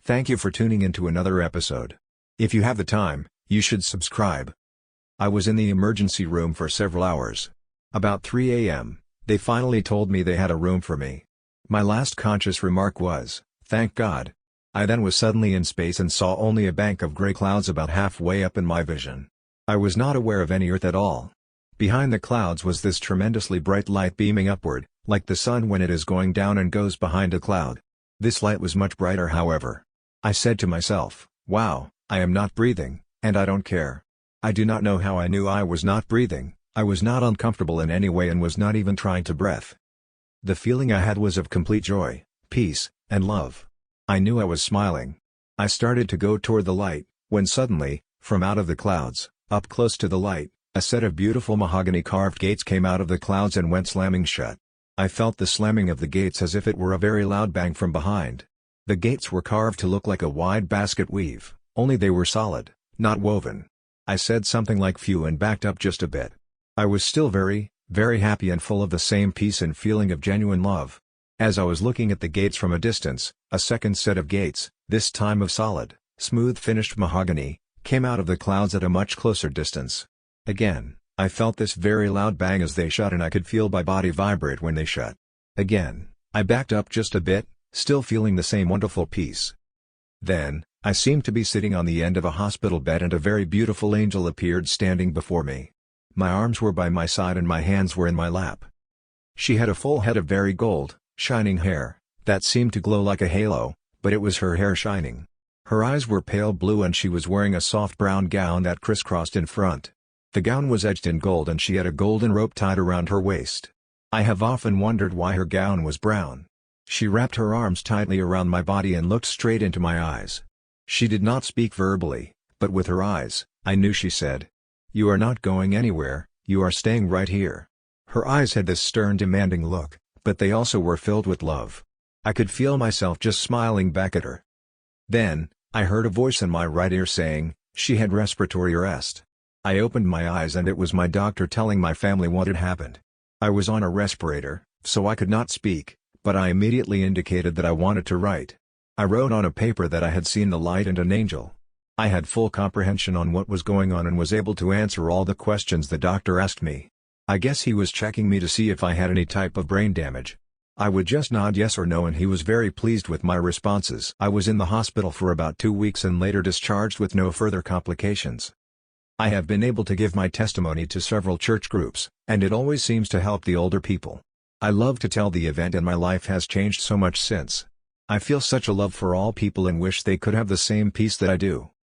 Thank you for tuning into another episode. If you have the time, you should subscribe. I was in the emergency room for several hours. About 3 a.m., they finally told me they had a room for me. My last conscious remark was, "Thank God." I then was suddenly in space and saw only a bank of gray clouds about halfway up in my vision. I was not aware of any earth at all. Behind the clouds was this tremendously bright light beaming upward, like the sun when it is going down and goes behind a cloud. This light was much brighter, however. I said to myself, "Wow, I am not breathing, and I don't care." I do not know how I knew I was not breathing. I was not uncomfortable in any way and was not even trying to breathe. The feeling I had was of complete joy, peace, and love. I knew I was smiling. I started to go toward the light, when suddenly, from out of the clouds, up close to the light, a set of beautiful mahogany carved gates came out of the clouds and went slamming shut. I felt the slamming of the gates as if it were a very loud bang from behind. The gates were carved to look like a wide basket weave, only they were solid, not woven. I said something like phew and backed up just a bit. I was still very, very happy and full of the same peace and feeling of genuine love. As I was looking at the gates from a distance, a second set of gates, this time of solid, smooth finished mahogany, came out of the clouds at a much closer distance. Again, I felt this very loud bang as they shut and I could feel my body vibrate when they shut. Again, I backed up just a bit, still feeling the same wonderful peace. Then, I seemed to be sitting on the end of a hospital bed and a very beautiful angel appeared standing before me. My arms were by my side and my hands were in my lap. She had a full head of very gold, shining hair, that seemed to glow like a halo, but it was her hair shining. Her eyes were pale blue and she was wearing a soft brown gown that crisscrossed in front. The gown was edged in gold and she had a golden rope tied around her waist. I have often wondered why her gown was brown. She wrapped her arms tightly around my body and looked straight into my eyes. She did not speak verbally, but with her eyes, I knew she said, "You are not going anywhere, you are staying right here." Her eyes had this stern demanding look, but they also were filled with love. I could feel myself just smiling back at her. Then, I heard a voice in my right ear saying, she had respiratory arrest. I opened my eyes and it was my doctor telling my family what had happened. I was on a respirator, so I could not speak, but I immediately indicated that I wanted to write. I wrote on a paper that I had seen the light and an angel. I had full comprehension on what was going on and was able to answer all the questions the doctor asked me. I guess he was checking me to see if I had any type of brain damage. I would just nod yes or no and he was very pleased with my responses. I was in the hospital for about 2 weeks and later discharged with no further complications. I have been able to give my testimony to several church groups, and it always seems to help the older people. I love to tell the event and my life has changed so much since. I feel such a love for all people and wish they could have the same peace that I do.